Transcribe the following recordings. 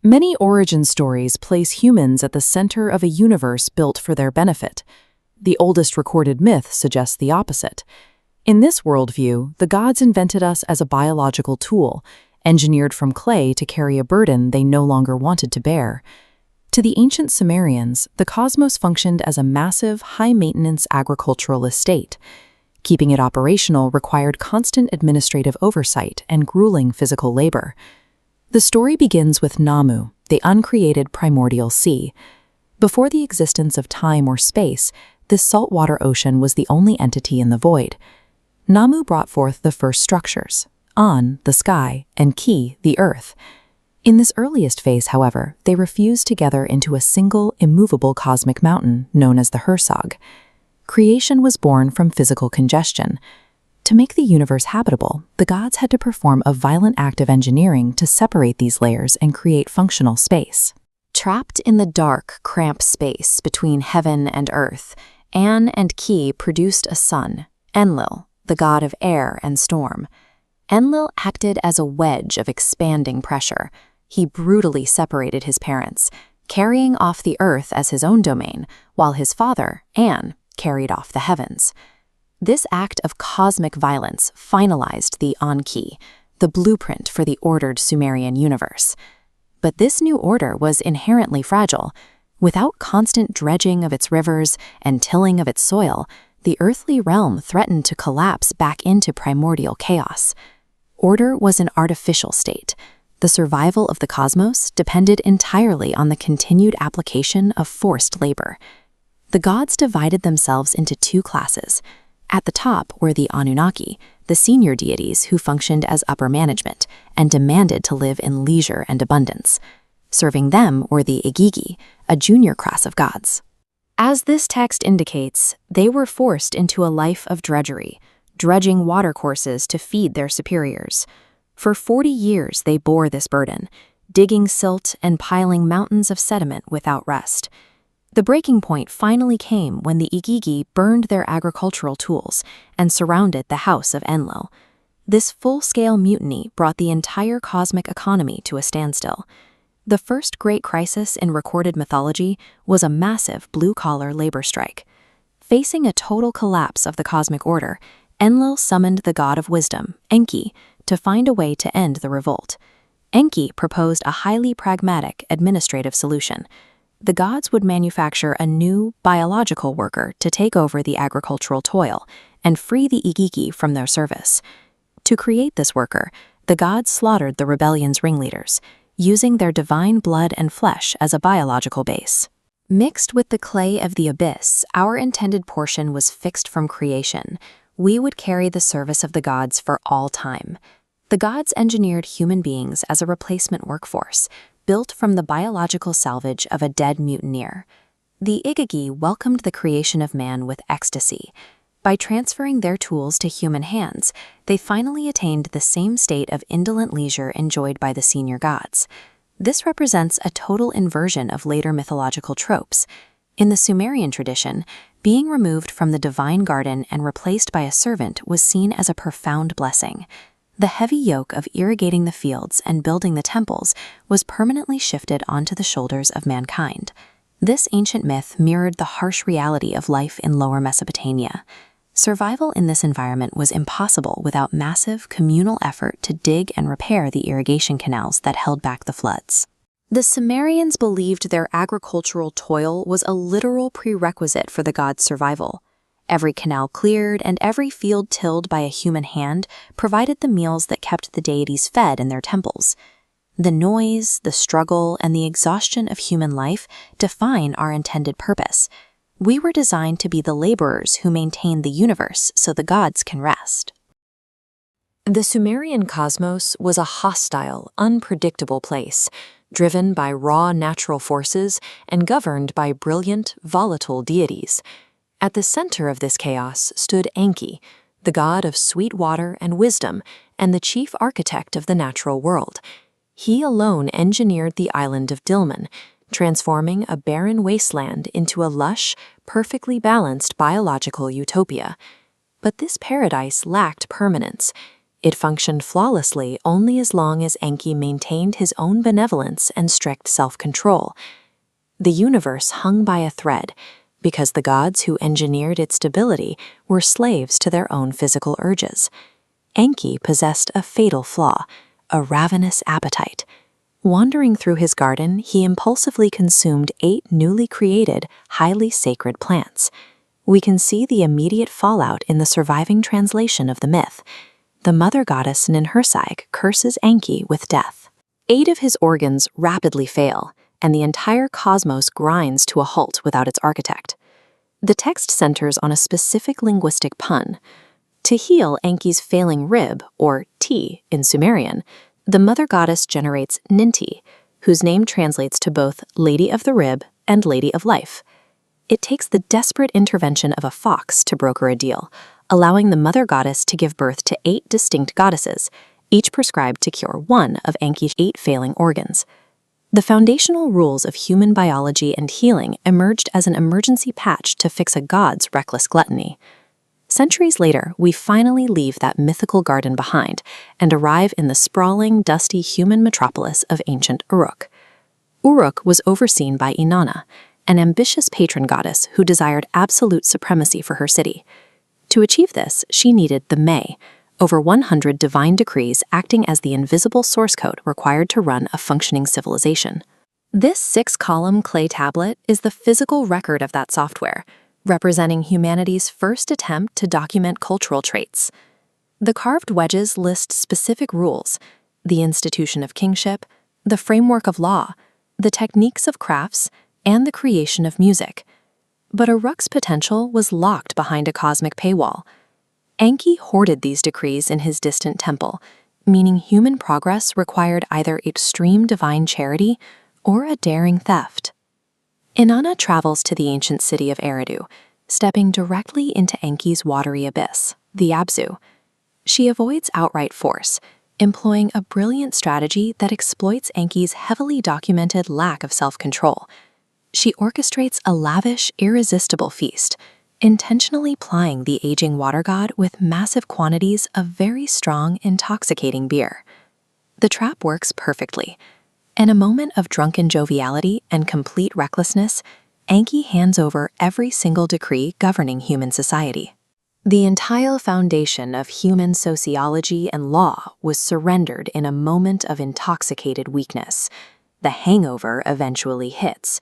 Many origin stories place humans at the center of a universe built for their benefit. The oldest recorded myth suggests the opposite. In this worldview, the gods invented us as a biological tool, engineered from clay to carry a burden they no longer wanted to bear. To the ancient Sumerians, the cosmos functioned as a massive, high-maintenance agricultural estate. Keeping it operational required constant administrative oversight and grueling physical labor. The story begins with Nammu, the uncreated primordial sea. Before the existence of time or space, this saltwater ocean was the only entity in the void. Nammu brought forth the first structures: An, the sky, and Ki, the earth. In this earliest phase, however, they refused together into a single, immovable cosmic mountain known as the Hersog. Creation was born from physical congestion. To make the universe habitable, the gods had to perform a violent act of engineering to separate these layers and create functional space. Trapped in the dark, cramped space between heaven and earth, An and Ki produced a son, Enlil, the god of air and storm. Enlil acted as a wedge of expanding pressure. He brutally separated his parents, carrying off the earth as his own domain, while his father, An, carried off the heavens. This act of cosmic violence finalized the Enki, the blueprint for the ordered Sumerian universe. But this new order was inherently fragile. Without constant dredging of its rivers and tilling of its soil, the earthly realm threatened to collapse back into primordial chaos. Order was an artificial state. The survival of the cosmos depended entirely on the continued application of forced labor. The gods divided themselves into two classes. At the top were the Anunnaki, the senior deities who functioned as upper management and demanded to live in leisure and abundance. Serving them were the Igigi, a junior class of gods. As this text indicates, they were forced into a life of drudgery, dredging watercourses to feed their superiors. For 40 years they bore this burden, digging silt and piling mountains of sediment without rest. The breaking point finally came when the Igigi burned their agricultural tools and surrounded the house of Enlil. This full-scale mutiny brought the entire cosmic economy to a standstill. The first great crisis in recorded mythology was a massive blue-collar labor strike. Facing a total collapse of the cosmic order, Enlil summoned the god of wisdom, Enki, to find a way to end the revolt. Enki proposed a highly pragmatic administrative solution. The gods would manufacture a new, biological worker to take over the agricultural toil and free the Igigi from their service. To create this worker, the gods slaughtered the rebellion's ringleaders, using their divine blood and flesh as a biological base. Mixed with the clay of the abyss, our intended portion was fixed from creation. We would carry the service of the gods for all time. The gods engineered human beings as a replacement workforce, built from the biological salvage of a dead mutineer. The Igigi welcomed the creation of man with ecstasy. By transferring their tools to human hands, they finally attained the same state of indolent leisure enjoyed by the senior gods. This represents a total inversion of later mythological tropes. In the Sumerian tradition, being removed from the divine garden and replaced by a servant was seen as a profound blessing. The heavy yoke of irrigating the fields and building the temples was permanently shifted onto the shoulders of mankind. This ancient myth mirrored the harsh reality of life in Lower Mesopotamia. Survival in this environment was impossible without massive communal effort to dig and repair the irrigation canals that held back the floods. The Sumerians believed their agricultural toil was a literal prerequisite for the gods' survival. Every canal cleared and every field tilled by a human hand provided the meals that kept the deities fed in their temples. The noise, the struggle, and the exhaustion of human life define our intended purpose. We were designed to be the laborers who maintain the universe so the gods can rest. The Sumerian cosmos was a hostile, unpredictable place, driven by raw natural forces and governed by brilliant, volatile deities. At the center of this chaos stood Enki, the god of sweet water and wisdom and the chief architect of the natural world. He alone engineered the island of Dilmun, transforming a barren wasteland into a lush, perfectly balanced biological utopia. But this paradise lacked permanence. It functioned flawlessly only as long as Enki maintained his own benevolence and strict self-control. The universe hung by a thread because the gods who engineered its stability were slaves to their own physical urges. Enki possessed a fatal flaw, a ravenous appetite. Wandering through his garden, he impulsively consumed 8 newly created, highly sacred plants. We can see the immediate fallout in the surviving translation of the myth. The mother goddess Ninhursag curses Enki with death. 8 of his organs rapidly fail, and the entire cosmos grinds to a halt without its architect. The text centers on a specific linguistic pun. To heal Enki's failing rib, or T in Sumerian, the mother goddess generates Ninti, whose name translates to both Lady of the Rib and Lady of Life. It takes the desperate intervention of a fox to broker a deal, allowing the mother goddess to give birth to 8 distinct goddesses, each prescribed to cure 1 of Enki's 8 failing organs. The foundational rules of human biology and healing emerged as an emergency patch to fix a god's reckless gluttony. Centuries later, we finally leave that mythical garden behind and arrive in the sprawling, dusty human metropolis of ancient Uruk. Uruk was overseen by Inanna, an ambitious patron goddess who desired absolute supremacy for her city. To achieve this, she needed the May, over 100 divine decrees acting as the invisible source code required to run a functioning civilization. This 6-column clay tablet is the physical record of that software, representing humanity's first attempt to document cultural traits. The carved wedges list specific rules: the institution of kingship, the framework of law, the techniques of crafts, and the creation of music. But Uruk's potential was locked behind a cosmic paywall. Enki hoarded these decrees in his distant temple, meaning human progress required either extreme divine charity or a daring theft. Inanna travels to the ancient city of Eridu, stepping directly into Enki's watery abyss, the Abzu. She avoids outright force, employing a brilliant strategy that exploits Enki's heavily documented lack of self-control. She orchestrates a lavish, irresistible feast, intentionally plying the aging water god with massive quantities of very strong, intoxicating beer. The trap works perfectly. In a moment of drunken joviality and complete recklessness, Enki hands over every single decree governing human society. The entire foundation of human sociology and law was surrendered in a moment of intoxicated weakness. The hangover eventually hits.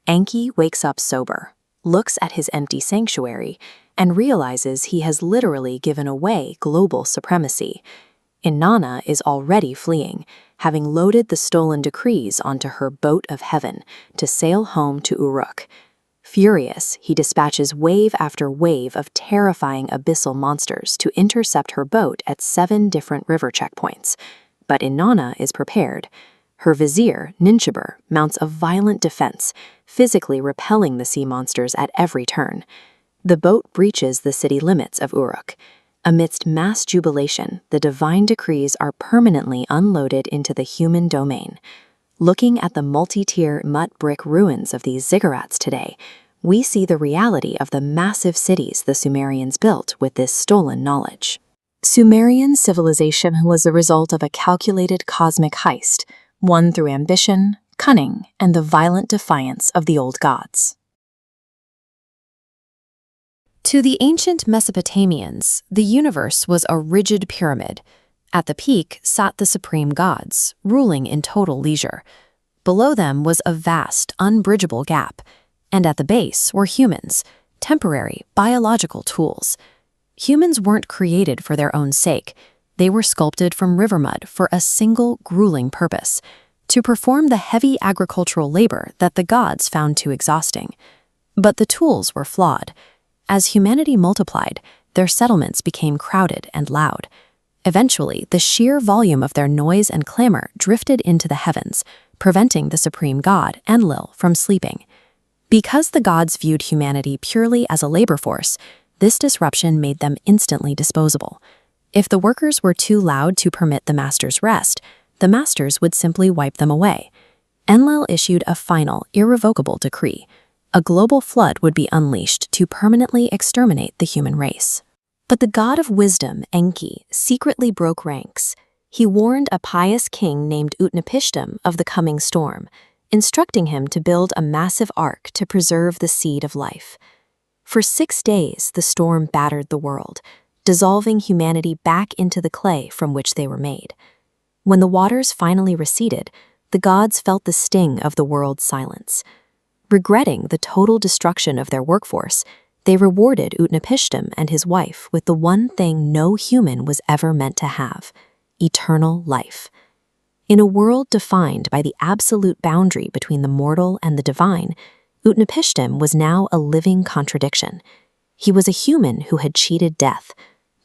Enki wakes up sober, looks at his empty sanctuary, and realizes he has literally given away global supremacy. Inanna is already fleeing, having loaded the stolen decrees onto her boat of heaven to sail home to Uruk. Furious, he dispatches wave after wave of terrifying abyssal monsters to intercept her boat at 7 different river checkpoints. But Inanna is prepared. Her vizier, Ninshibur, mounts a violent defense, physically repelling the sea monsters at every turn. The boat breaches the city limits of Uruk. Amidst mass jubilation, the divine decrees are permanently unloaded into the human domain. Looking at the multi-tier mud brick ruins of these ziggurats today, we see the reality of the massive cities the Sumerians built with this stolen knowledge. Sumerian civilization was the result of a calculated cosmic heist, won through ambition, cunning, and the violent defiance of the old gods. To the ancient Mesopotamians, the universe was a rigid pyramid. At the peak sat the supreme gods, ruling in total leisure. Below them was a vast, unbridgeable gap, and at the base were humans, temporary, biological tools. Humans weren't created for their own sake. They were sculpted from river mud for a single, grueling purpose: to perform the heavy agricultural labor that the gods found too exhausting. But the tools were flawed. As humanity multiplied, their settlements became crowded and loud. Eventually, the sheer volume of their noise and clamor drifted into the heavens, preventing the supreme god, Enlil, from sleeping. Because the gods viewed humanity purely as a labor force, this disruption made them instantly disposable. If the workers were too loud to permit the masters rest, the masters would simply wipe them away. Enlil issued a final, irrevocable decree. A global flood would be unleashed to permanently exterminate the human race. But the god of wisdom, Enki, secretly broke ranks. He warned a pious king named Utnapishtim of the coming storm, instructing him to build a massive ark to preserve the seed of life. For 6 days, the storm battered the world, dissolving humanity back into the clay from which they were made. When the waters finally receded, the gods felt the sting of the world's silence. Regretting the total destruction of their workforce, they rewarded Utnapishtim and his wife with the one thing no human was ever meant to have: eternal life. In a world defined by the absolute boundary between the mortal and the divine, Utnapishtim was now a living contradiction. He was a human who had cheated death,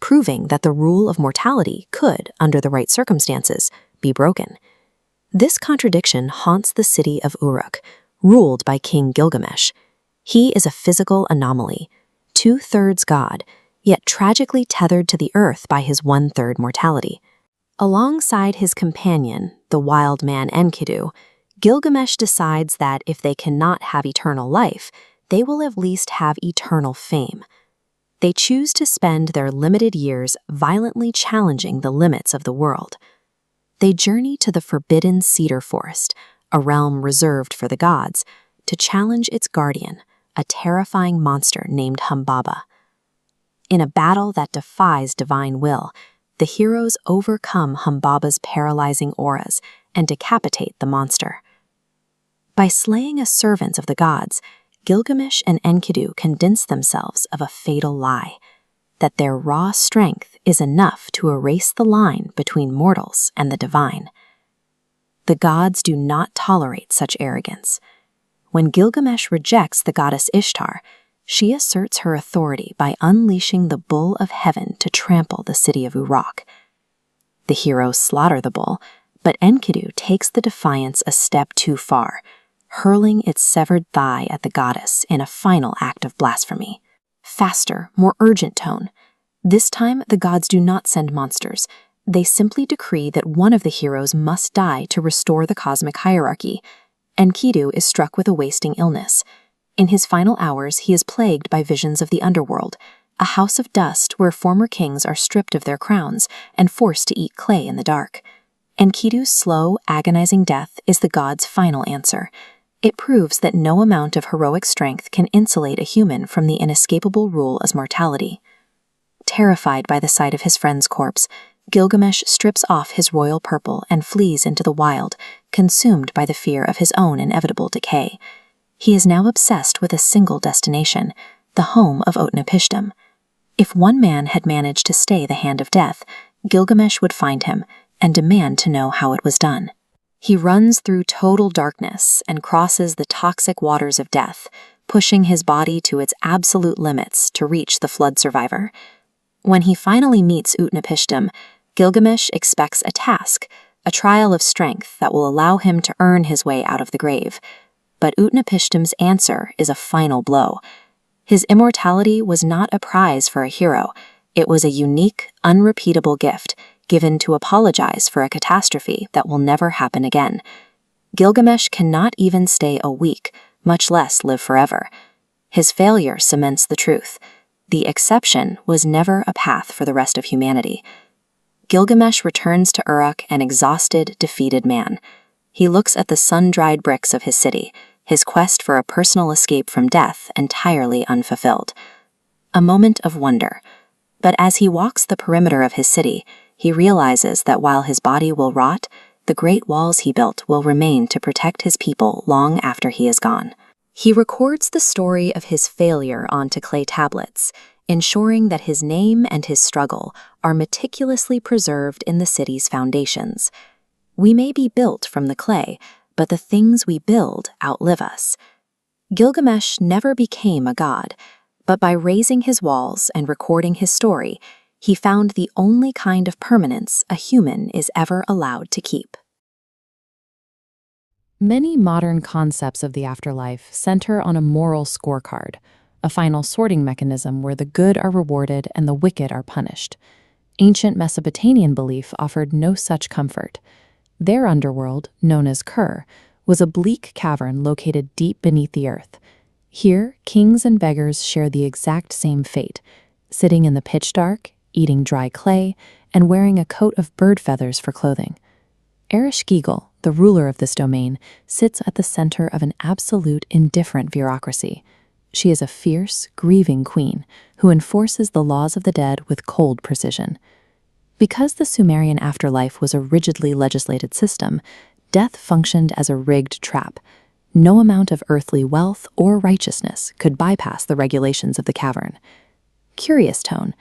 proving that the rule of mortality could, under the right circumstances, be broken. This contradiction haunts the city of Uruk, ruled by King Gilgamesh. He is a physical anomaly, 2/3 god, yet tragically tethered to the earth by his 1/3 mortality. Alongside his companion, the wild man Enkidu, Gilgamesh decides that if they cannot have eternal life, they will at least have eternal fame. They choose to spend their limited years violently challenging the limits of the world. They journey to the forbidden cedar forest, a realm reserved for the gods, to challenge its guardian, a terrifying monster named Humbaba. In a battle that defies divine will, the heroes overcome Humbaba's paralyzing auras and decapitate the monster. By slaying a servant of the gods, Gilgamesh and Enkidu convince themselves of a fatal lie, that their raw strength is enough to erase the line between mortals and the divine. The gods do not tolerate such arrogance. When Gilgamesh rejects the goddess Ishtar, she asserts her authority by unleashing the bull of heaven to trample the city of Uruk. The heroes slaughter the bull, but Enkidu takes the defiance a step too far, hurling its severed thigh at the goddess in a final act of blasphemy. Faster, more urgent tone. This time, the gods do not send monsters. They simply decree that one of the heroes must die to restore the cosmic hierarchy. Enkidu is struck with a wasting illness. In his final hours, he is plagued by visions of the underworld, a house of dust where former kings are stripped of their crowns and forced to eat clay in the dark. Enkidu's slow, agonizing death is the god's final answer. It proves that no amount of heroic strength can insulate a human from the inescapable rule as mortality. Terrified by the sight of his friend's corpse, Gilgamesh strips off his royal purple and flees into the wild, consumed by the fear of his own inevitable decay. He is now obsessed with a single destination, the home of Utnapishtim. If one man had managed to stay the hand of death, Gilgamesh would find him and demand to know how it was done. He runs through total darkness and crosses the toxic waters of death, pushing his body to its absolute limits to reach the flood survivor. When he finally meets Utnapishtim, Gilgamesh expects a task, a trial of strength that will allow him to earn his way out of the grave. But Utnapishtim's answer is a final blow. His immortality was not a prize for a hero. It was a unique, unrepeatable gift, given to apologize for a catastrophe that will never happen again. Gilgamesh cannot even stay a week, much less live forever. His failure cements the truth. The exception was never a path for the rest of humanity. Gilgamesh returns to Uruk an exhausted, defeated man. He looks at the sun-dried bricks of his city, his quest for a personal escape from death entirely unfulfilled. A moment of wonder. But as he walks the perimeter of his city, he realizes that while his body will rot, the great walls he built will remain to protect his people long after he is gone. He records the story of his failure onto clay tablets, ensuring that his name and his struggle are meticulously preserved in the city's foundations. We may be built from the clay, but the things we build outlive us. Gilgamesh never became a god, but by raising his walls and recording his story, he found the only kind of permanence a human is ever allowed to keep. Many modern concepts of the afterlife center on a moral scorecard, a final sorting mechanism where the good are rewarded and the wicked are punished. Ancient Mesopotamian belief offered no such comfort. Their underworld, known as Kur, was a bleak cavern located deep beneath the earth. Here, kings and beggars share the exact same fate, sitting in the pitch dark, eating dry clay, and wearing a coat of bird feathers for clothing. Ereshkigal, the ruler of this domain, sits at the center of an absolute indifferent bureaucracy. She is a fierce, grieving queen who enforces the laws of the dead with cold precision. Because the Sumerian afterlife was a rigidly legislated system, death functioned as a rigged trap. No amount of earthly wealth or righteousness could bypass the regulations of the cavern. Curious tone,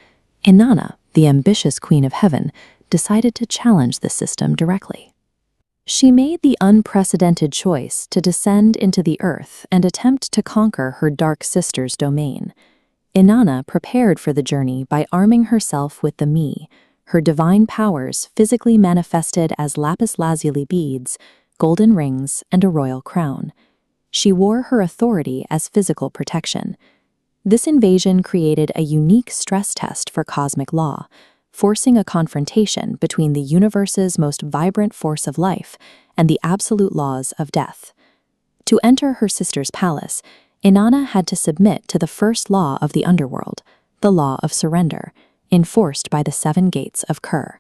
Inanna, the ambitious queen of heaven, decided to challenge this system directly. She made the unprecedented choice to descend into the earth and attempt to conquer her dark sister's domain. Inanna prepared for the journey by arming herself with the Mi, her divine powers physically manifested as lapis lazuli beads, golden rings, and a royal crown. She wore her authority as physical protection. This invasion created a unique stress test for cosmic law, forcing a confrontation between the universe's most vibrant force of life and the absolute laws of death. To enter her sister's palace, Inanna had to submit to the first law of the underworld, the law of surrender, enforced by the 7 gates of Kur.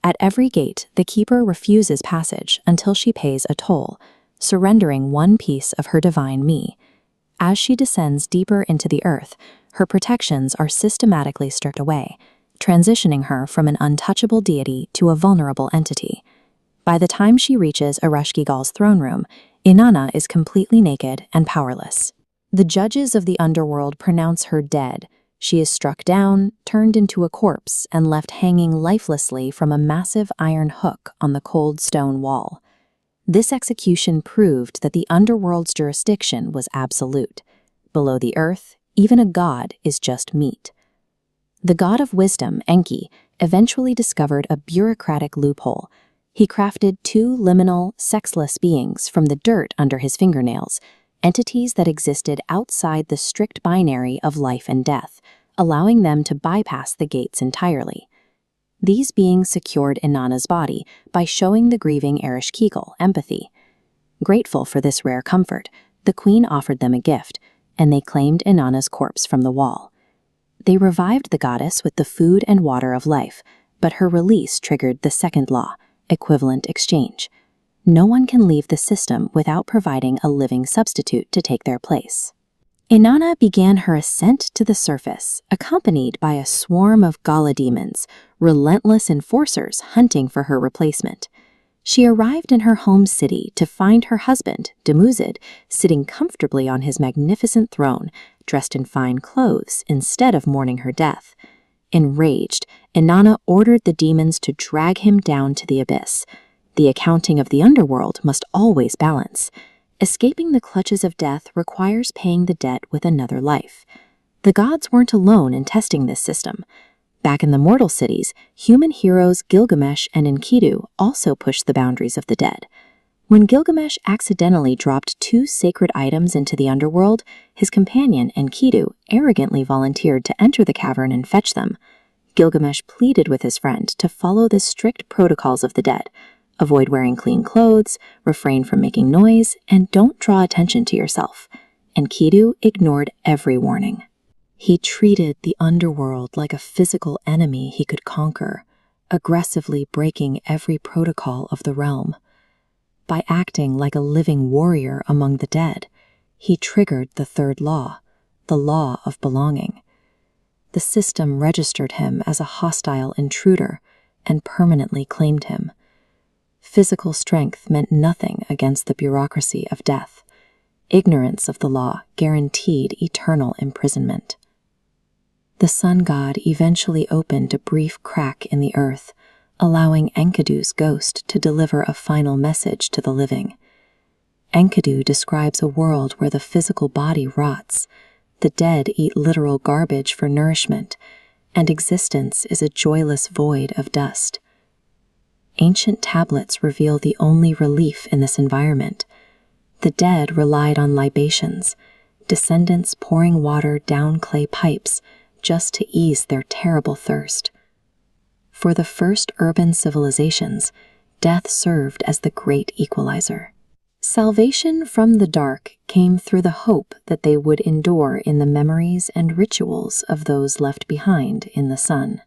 At every gate, the keeper refuses passage until she pays a toll, surrendering one piece of her divine Mi. As she descends deeper into the earth, her protections are systematically stripped away, transitioning her from an untouchable deity to a vulnerable entity. By the time she reaches Ereshkigal's throne room, Inanna is completely naked and powerless. The judges of the underworld pronounce her dead. She is struck down, turned into a corpse, and left hanging lifelessly from a massive iron hook on the cold stone wall. This execution proved that the underworld's jurisdiction was absolute. Below the earth, even a god is just meat. The god of wisdom, Enki, eventually discovered a bureaucratic loophole. He crafted 2 liminal, sexless beings from the dirt under his fingernails, entities that existed outside the strict binary of life and death, allowing them to bypass the gates entirely. These beings secured Inanna's body by showing the grieving Ereshkigal empathy. Grateful for this rare comfort, the queen offered them a gift, and they claimed Inanna's corpse from the wall. They revived the goddess with the food and water of life, but her release triggered the second law, equivalent exchange. No one can leave the system without providing a living substitute to take their place. Inanna began her ascent to the surface, accompanied by a swarm of Gala demons, relentless enforcers hunting for her replacement. She arrived in her home city to find her husband, Dumuzid, sitting comfortably on his magnificent throne, dressed in fine clothes instead of mourning her death. Enraged, Inanna ordered the demons to drag him down to the abyss. The accounting of the underworld must always balance. Escaping the clutches of death requires paying the debt with another life. The gods weren't alone in testing this system. Back in the mortal cities, human heroes Gilgamesh and Enkidu also pushed the boundaries of the dead. When Gilgamesh accidentally dropped 2 sacred items into the underworld, his companion Enkidu arrogantly volunteered to enter the cavern and fetch them. Gilgamesh pleaded with his friend to follow the strict protocols of the dead. Avoid wearing clean clothes, refrain from making noise, and don't draw attention to yourself. Enkidu ignored every warning. He treated the underworld like a physical enemy he could conquer, aggressively breaking every protocol of the realm. By acting like a living warrior among the dead, he triggered the 3rd law, the law of belonging. The system registered him as a hostile intruder and permanently claimed him. Physical strength meant nothing against the bureaucracy of death. Ignorance of the law guaranteed eternal imprisonment. The sun god eventually opened a brief crack in the earth, allowing Enkidu's ghost to deliver a final message to the living. Enkidu describes a world where the physical body rots, the dead eat literal garbage for nourishment, and existence is a joyless void of dust. Ancient tablets reveal the only relief in this environment. The dead relied on libations, descendants pouring water down clay pipes just to ease their terrible thirst. For the first urban civilizations, death served as the great equalizer. Salvation from the dark came through the hope that they would endure in the memories and rituals of those left behind in the sun.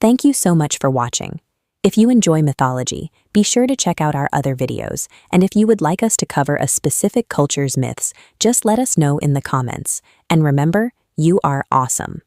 Thank you so much for watching. If you enjoy mythology, be sure to check out our other videos, and if you would like us to cover a specific culture's myths, just let us know in the comments. And remember, you are awesome.